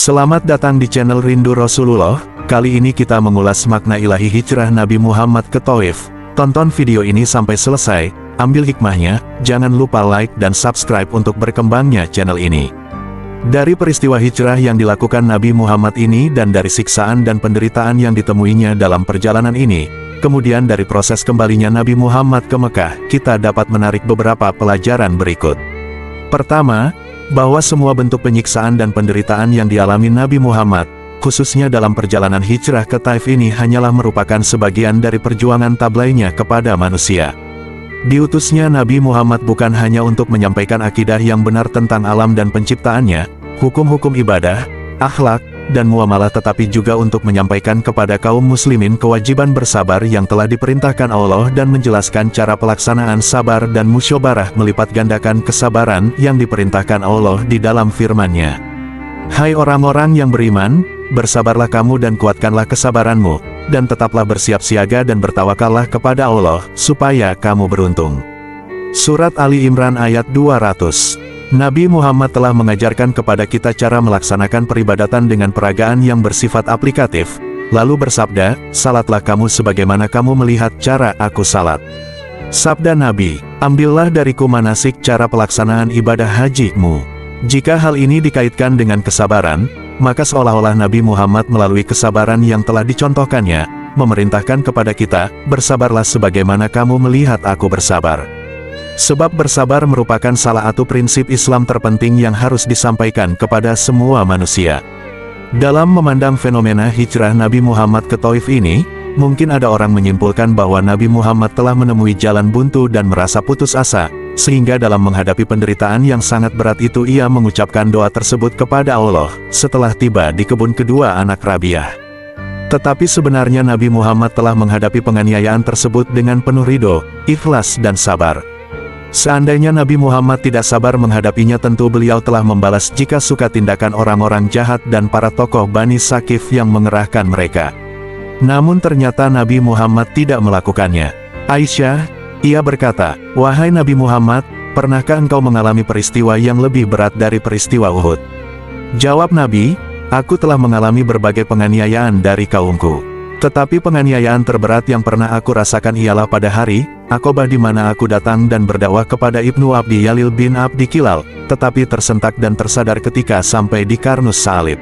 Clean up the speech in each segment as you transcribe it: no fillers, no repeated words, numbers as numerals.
Selamat datang di channel Rindu Rasulullah. Kali ini kita mengulas makna ilahi hijrah Nabi Muhammad ke Thaif. Tonton video ini sampai selesai, ambil hikmahnya, jangan lupa like dan subscribe untuk berkembangnya channel ini. Dari peristiwa hijrah yang dilakukan Nabi Muhammad ini dan dari siksaan dan penderitaan yang ditemuinya dalam perjalanan ini, kemudian dari proses kembalinya Nabi Muhammad ke Mekah, kita dapat menarik beberapa pelajaran berikut. Pertama, bahwa semua bentuk penyiksaan dan penderitaan yang dialami Nabi Muhammad, khususnya dalam perjalanan hijrah ke Thaif ini hanyalah merupakan sebagian dari perjuangan tablainya kepada manusia. Diutusnya Nabi Muhammad bukan hanya untuk menyampaikan akidah yang benar tentang alam dan penciptaannya, hukum-hukum ibadah, akhlak, dan muamalah, tetapi juga untuk menyampaikan kepada kaum muslimin kewajiban bersabar yang telah diperintahkan Allah dan menjelaskan cara pelaksanaan sabar dan musyawarah melipat gandakan kesabaran yang diperintahkan Allah di dalam firman-Nya. Hai orang-orang yang beriman, bersabarlah kamu dan kuatkanlah kesabaranmu, dan tetaplah bersiap siaga dan bertawakallah kepada Allah, supaya kamu beruntung. Surat Ali Imran ayat 200. Nabi Muhammad telah mengajarkan kepada kita cara melaksanakan peribadatan dengan peragaan yang bersifat aplikatif, lalu bersabda, "Salatlah kamu sebagaimana kamu melihat cara aku salat." Sabda Nabi, "Ambillah dariku manasik cara pelaksanaan ibadah hajimu." Jika hal ini dikaitkan dengan kesabaran, maka seolah-olah Nabi Muhammad melalui kesabaran yang telah dicontohkannya, memerintahkan kepada kita, "Bersabarlah sebagaimana kamu melihat aku bersabar." Sebab bersabar merupakan salah satu prinsip Islam terpenting yang harus disampaikan kepada semua manusia. Dalam memandang fenomena hijrah Nabi Muhammad ke Thaif ini, mungkin ada orang menyimpulkan bahwa Nabi Muhammad telah menemui jalan buntu dan merasa putus asa, sehingga dalam menghadapi penderitaan yang sangat berat itu ia mengucapkan doa tersebut kepada Allah, setelah tiba di kebun kedua anak Rabi'ah. Tetapi sebenarnya Nabi Muhammad telah menghadapi penganiayaan tersebut dengan penuh ridho, ikhlas dan sabar. Seandainya Nabi Muhammad tidak sabar menghadapinya, tentu beliau telah membalas jika suka tindakan orang-orang jahat dan para tokoh Bani Sakif yang mengerahkan mereka. Namun ternyata Nabi Muhammad tidak melakukannya. Aisyah, ia berkata, "Wahai Nabi Muhammad, pernahkah engkau mengalami peristiwa yang lebih berat dari peristiwa Uhud?" Jawab Nabi, "Aku telah mengalami berbagai penganiayaan dari kaumku. Tetapi penganiayaan terberat yang pernah aku rasakan ialah pada hari Aqabah, di mana aku datang dan berdakwah kepada Ibnu Abdi Yalil bin Abdi Kilal, tetapi tersentak dan tersadar ketika sampai di Karnus Salib.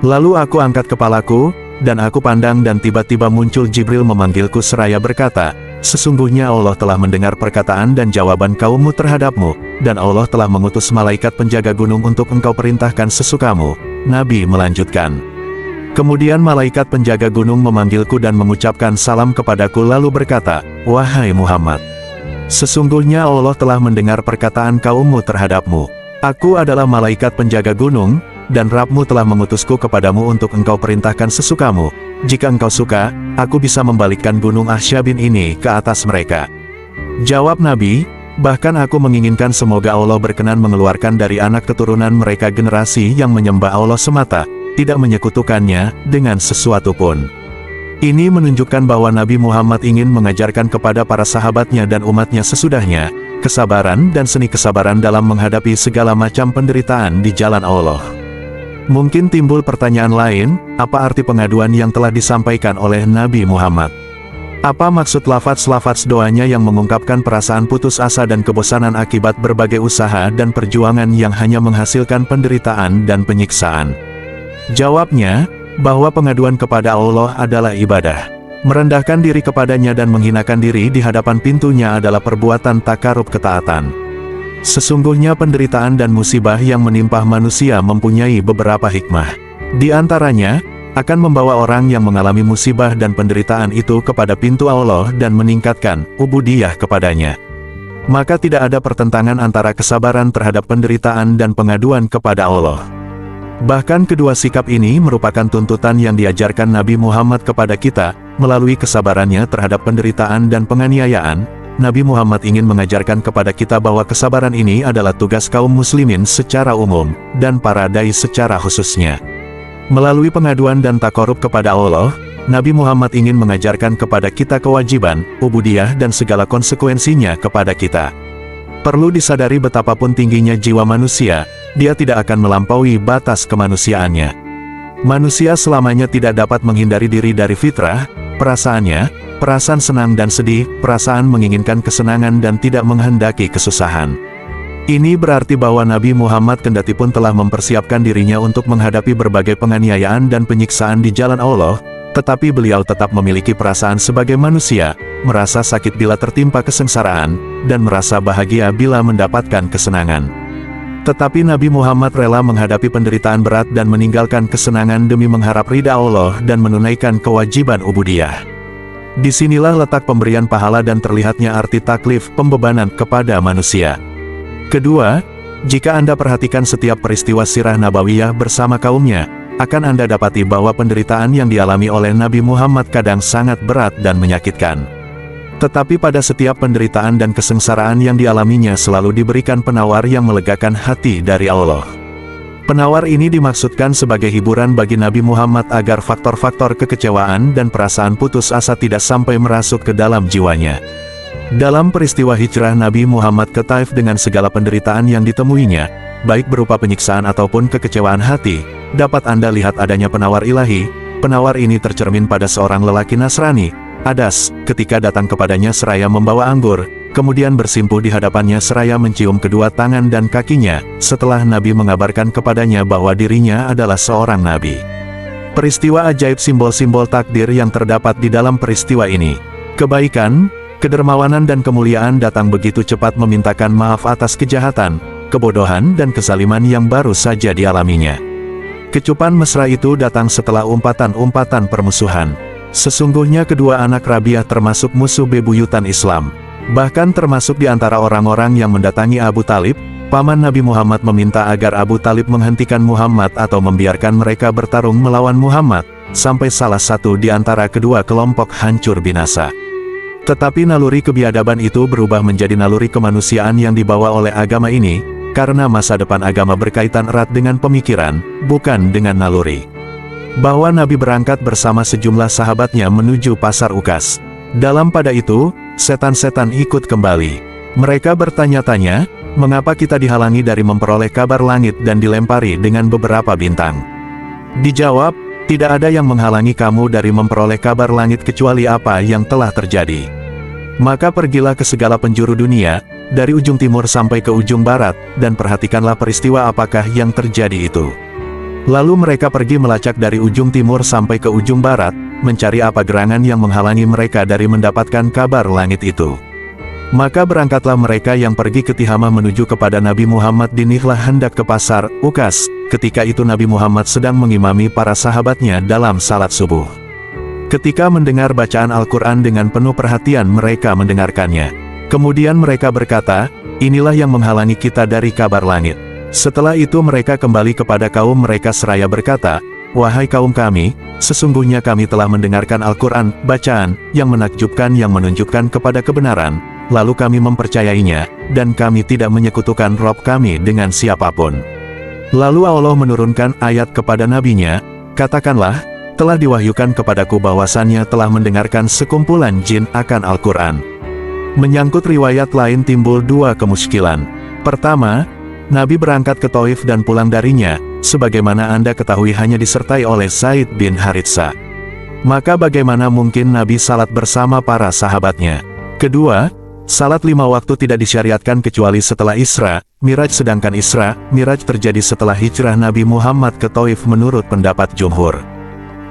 Lalu aku angkat kepalaku, dan aku pandang dan tiba-tiba muncul Jibril memanggilku seraya berkata, 'Sesungguhnya Allah telah mendengar perkataan dan jawaban kaummu terhadapmu, dan Allah telah mengutus malaikat penjaga gunung untuk engkau perintahkan sesukamu.'" Nabi melanjutkan, "Kemudian malaikat penjaga gunung memanggilku dan mengucapkan salam kepadaku lalu berkata, 'Wahai Muhammad, sesungguhnya Allah telah mendengar perkataan kaummu terhadapmu. Aku adalah malaikat penjaga gunung, dan Rabbmu telah mengutusku kepadamu untuk engkau perintahkan sesukamu. Jika engkau suka, aku bisa membalikkan gunung Ahsyabin ini ke atas mereka.'" Jawab Nabi, "Bahkan aku menginginkan semoga Allah berkenan mengeluarkan dari anak keturunan mereka generasi yang menyembah Allah semata, tidak menyekutukannya dengan sesuatu pun." Ini menunjukkan bahwa Nabi Muhammad ingin mengajarkan kepada para sahabatnya dan umatnya sesudahnya, kesabaran dan seni kesabaran dalam menghadapi segala macam penderitaan di jalan Allah. Mungkin timbul pertanyaan lain, apa arti pengaduan yang telah disampaikan oleh Nabi Muhammad? Apa maksud lafaz-lafaz doanya yang mengungkapkan perasaan putus asa dan kebosanan akibat berbagai usaha dan perjuangan yang hanya menghasilkan penderitaan dan penyiksaan? Jawabnya, bahwa pengaduan kepada Allah adalah ibadah. Merendahkan diri kepadanya dan menghinakan diri di hadapan pintunya adalah perbuatan takarub ketaatan. Sesungguhnya penderitaan dan musibah yang menimpa manusia mempunyai beberapa hikmah. Di antaranya, akan membawa orang yang mengalami musibah dan penderitaan itu kepada pintu Allah dan meningkatkan ubudiyah kepadanya. Maka tidak ada pertentangan antara kesabaran terhadap penderitaan dan pengaduan kepada Allah. Bahkan kedua sikap ini merupakan tuntutan yang diajarkan Nabi Muhammad kepada kita. Melalui kesabarannya terhadap penderitaan dan penganiayaan, Nabi Muhammad ingin mengajarkan kepada kita bahwa kesabaran ini adalah tugas kaum muslimin secara umum, dan para dai secara khususnya. Melalui pengaduan dan takarub kepada Allah, Nabi Muhammad ingin mengajarkan kepada kita kewajiban, ubudiyah dan segala konsekuensinya kepada kita. Perlu disadari betapapun tingginya jiwa manusia, dia tidak akan melampaui batas kemanusiaannya. Manusia selamanya tidak dapat menghindari diri dari fitrah, perasaannya, perasaan senang dan sedih, perasaan menginginkan kesenangan dan tidak menghendaki kesusahan. Ini berarti bahwa Nabi Muhammad kendati pun telah mempersiapkan dirinya untuk menghadapi berbagai penganiayaan dan penyiksaan di jalan Allah, tetapi beliau tetap memiliki perasaan sebagai manusia, merasa sakit bila tertimpa kesengsaraan, dan merasa bahagia bila mendapatkan kesenangan. Tetapi Nabi Muhammad rela menghadapi penderitaan berat dan meninggalkan kesenangan demi mengharap ridha Allah dan menunaikan kewajiban ubudiyah. Disinilah letak pemberian pahala dan terlihatnya arti taklif pembebanan kepada manusia. Kedua, jika Anda perhatikan setiap peristiwa sirah nabawiyah bersama kaumnya, akan Anda dapati bahwa penderitaan yang dialami oleh Nabi Muhammad kadang sangat berat dan menyakitkan. Tetapi pada setiap penderitaan dan kesengsaraan yang dialaminya selalu diberikan penawar yang melegakan hati dari Allah. Penawar ini dimaksudkan sebagai hiburan bagi Nabi Muhammad agar faktor-faktor kekecewaan dan perasaan putus asa tidak sampai merasuk ke dalam jiwanya. Dalam peristiwa hijrah Nabi Muhammad ke Taif dengan segala penderitaan yang ditemuinya, baik berupa penyiksaan ataupun kekecewaan hati, dapat Anda lihat adanya penawar ilahi. Penawar ini tercermin pada seorang lelaki Nasrani, Adas, ketika datang kepadanya seraya membawa anggur, kemudian bersimpuh di hadapannya seraya mencium kedua tangan dan kakinya, setelah Nabi mengabarkan kepadanya bahwa dirinya adalah seorang Nabi. Peristiwa ajaib simbol-simbol takdir yang terdapat di dalam peristiwa ini. Kebaikan, kedermawanan dan kemuliaan datang begitu cepat memintakan maaf atas kejahatan, kebodohan dan kezaliman yang baru saja dialaminya. Kecupan mesra itu datang setelah umpatan-umpatan permusuhan. Sesungguhnya kedua anak Rabi'ah termasuk musuh bebuyutan Islam. Bahkan termasuk di antara orang-orang yang mendatangi Abu Talib, paman Nabi Muhammad meminta agar Abu Talib menghentikan Muhammad atau membiarkan mereka bertarung melawan Muhammad, sampai salah satu di antara kedua kelompok hancur binasa. Tetapi naluri kebiadaban itu berubah menjadi naluri kemanusiaan yang dibawa oleh agama ini, karena masa depan agama berkaitan erat dengan pemikiran, bukan dengan naluri. Bahwa Nabi berangkat bersama sejumlah sahabatnya menuju pasar Ukas. Dalam pada itu, setan-setan ikut kembali. Mereka bertanya-tanya, mengapa kita dihalangi dari memperoleh kabar langit dan dilempari dengan beberapa bintang? Dijawab, tidak ada yang menghalangi kamu dari memperoleh kabar langit kecuali apa yang telah terjadi. Maka pergilah ke segala penjuru dunia, dari ujung timur sampai ke ujung barat, dan perhatikanlah peristiwa apakah yang terjadi itu. Lalu mereka pergi melacak dari ujung timur sampai ke ujung barat, mencari apa gerangan yang menghalangi mereka dari mendapatkan kabar langit itu. Maka berangkatlah mereka yang pergi ke Tihamah menuju kepada Nabi Muhammad di Nihlah hendak ke pasar Ukas. Ketika itu Nabi Muhammad sedang mengimami para sahabatnya dalam salat subuh. Ketika mendengar bacaan Al-Quran dengan penuh perhatian mereka mendengarkannya. Kemudian mereka berkata, inilah yang menghalangi kita dari kabar langit. Setelah itu mereka kembali kepada kaum mereka seraya berkata, wahai kaum kami, sesungguhnya kami telah mendengarkan Al-Quran, bacaan, yang menakjubkan yang menunjukkan kepada kebenaran, lalu kami mempercayainya, dan kami tidak menyekutukan Rob kami dengan siapapun. Lalu Allah menurunkan ayat kepada nabinya, katakanlah, telah diwahyukan kepadaku bahwasannya telah mendengarkan sekumpulan jin akan Al-Quran. Menyangkut riwayat lain timbul dua kemuskilan. Pertama, Nabi berangkat ke Taif dan pulang darinya, sebagaimana Anda ketahui hanya disertai oleh Zaid bin Haritsah. Maka bagaimana mungkin Nabi salat bersama para sahabatnya? Kedua, salat 5 waktu tidak disyariatkan kecuali setelah Isra, Miraj sedangkan Isra, Miraj terjadi setelah hijrah Nabi Muhammad ke Taif menurut pendapat jumhur.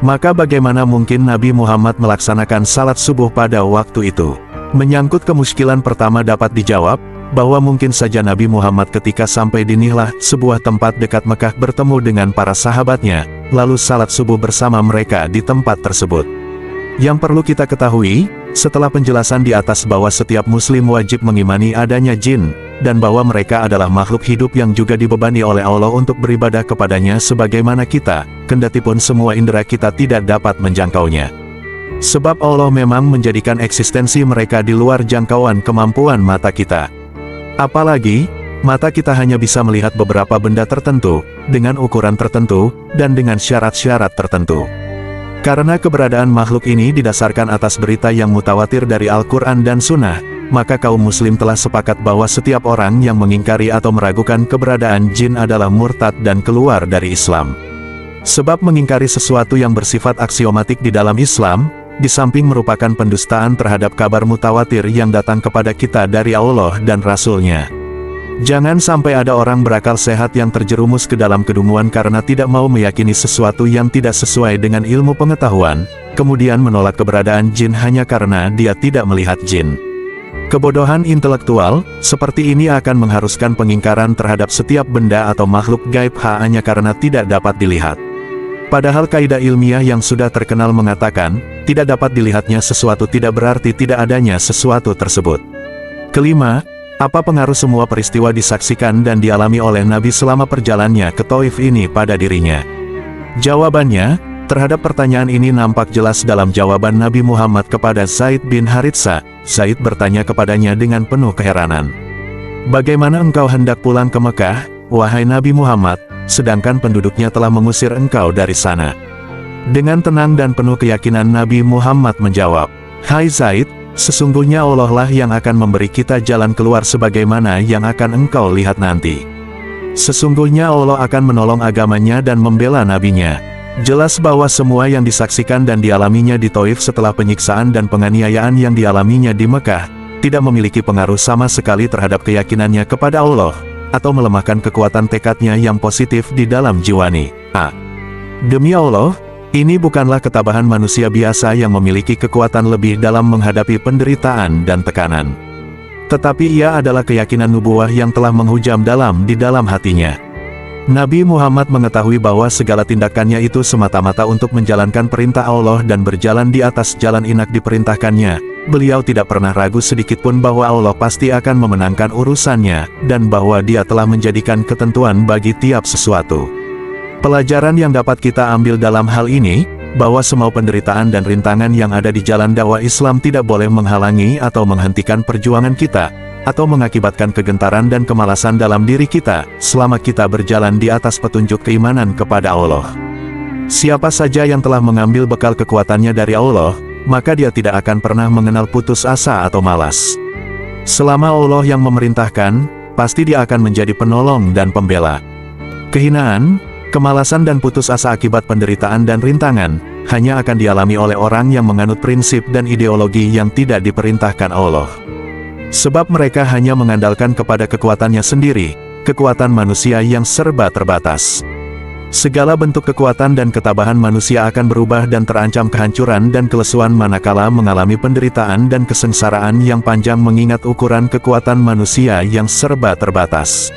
Maka bagaimana mungkin Nabi Muhammad melaksanakan salat subuh pada waktu itu? Menyangkut kemuskilan pertama dapat dijawab, bahwa mungkin saja Nabi Muhammad ketika sampai di Nihlah, sebuah tempat dekat Mekah bertemu dengan para sahabatnya, lalu salat subuh bersama mereka di tempat tersebut. Yang perlu kita ketahui, setelah penjelasan di atas bahwa setiap muslim wajib mengimani adanya jin, dan bahwa mereka adalah makhluk hidup yang juga dibebani oleh Allah untuk beribadah kepadanya sebagaimana kita, kendatipun semua indera kita tidak dapat menjangkaunya. Sebab Allah memang menjadikan eksistensi mereka di luar jangkauan kemampuan mata kita. Apalagi, mata kita hanya bisa melihat beberapa benda tertentu, dengan ukuran tertentu, dan dengan syarat-syarat tertentu. Karena keberadaan makhluk ini didasarkan atas berita yang mutawatir dari Al-Quran dan Sunnah, maka kaum muslim telah sepakat bahwa setiap orang yang mengingkari atau meragukan keberadaan jin adalah murtad dan keluar dari Islam. Sebab mengingkari sesuatu yang bersifat aksiomatik di dalam Islam, di samping merupakan pendustaan terhadap kabar mutawatir yang datang kepada kita dari Allah dan Rasul-Nya. Jangan sampai ada orang berakal sehat yang terjerumus ke dalam kedunguan karena tidak mau meyakini sesuatu yang tidak sesuai dengan ilmu pengetahuan, kemudian menolak keberadaan jin hanya karena dia tidak melihat jin. Kebodohan intelektual seperti ini akan mengharuskan pengingkaran terhadap setiap benda atau makhluk gaib hanya karena tidak dapat dilihat. Padahal kaidah ilmiah yang sudah terkenal mengatakan, tidak dapat dilihatnya sesuatu tidak berarti tidak adanya sesuatu tersebut. Kelima, apa pengaruh semua peristiwa disaksikan dan dialami oleh Nabi selama perjalanannya ke Thaif ini pada dirinya? Jawabannya, terhadap pertanyaan ini nampak jelas dalam jawaban Nabi Muhammad kepada Zaid bin Haritsah. Zaid bertanya kepadanya dengan penuh keheranan. Bagaimana engkau hendak pulang ke Mekah, wahai Nabi Muhammad, sedangkan penduduknya telah mengusir engkau dari sana? Dengan tenang dan penuh keyakinan Nabi Muhammad menjawab, Hai Zaid, sesungguhnya Allah lah yang akan memberi kita jalan keluar sebagaimana yang akan engkau lihat nanti. Sesungguhnya Allah akan menolong agamanya dan membela nabinya. Jelas bahwa semua yang disaksikan dan dialaminya di Thaif setelah penyiksaan dan penganiayaan yang dialaminya di Mekah, tidak memiliki pengaruh sama sekali terhadap keyakinannya kepada Allah, atau melemahkan kekuatan tekadnya yang positif di dalam jiwani. Demi Allah, ini bukanlah ketabahan manusia biasa yang memiliki kekuatan lebih dalam menghadapi penderitaan dan tekanan. Tetapi ia adalah keyakinan nubuwah yang telah menghujam dalam di dalam hatinya. Nabi Muhammad mengetahui bahwa segala tindakannya itu semata-mata untuk menjalankan perintah Allah dan berjalan di atas jalan inak diperintahkannya. Beliau tidak pernah ragu sedikitpun bahwa Allah pasti akan memenangkan urusannya, dan bahwa Dia telah menjadikan ketentuan bagi tiap sesuatu. Pelajaran yang dapat kita ambil dalam hal ini, bahwa semua penderitaan dan rintangan yang ada di jalan dakwah Islam tidak boleh menghalangi atau menghentikan perjuangan kita, atau mengakibatkan kegentaran dan kemalasan dalam diri kita, selama kita berjalan di atas petunjuk keimanan kepada Allah. Siapa saja yang telah mengambil bekal kekuatannya dari Allah, maka dia tidak akan pernah mengenal putus asa atau malas. Selama Allah yang memerintahkan, pasti dia akan menjadi penolong dan pembela. Kehinaan, kemalasan dan putus asa akibat penderitaan dan rintangan, hanya akan dialami oleh orang yang menganut prinsip dan ideologi yang tidak diperintahkan Allah. Sebab mereka hanya mengandalkan kepada kekuatannya sendiri, kekuatan manusia yang serba terbatas. Segala bentuk kekuatan dan ketabahan manusia akan berubah dan terancam kehancuran dan kelesuan manakala mengalami penderitaan dan kesengsaraan yang panjang mengingat ukuran kekuatan manusia yang serba terbatas.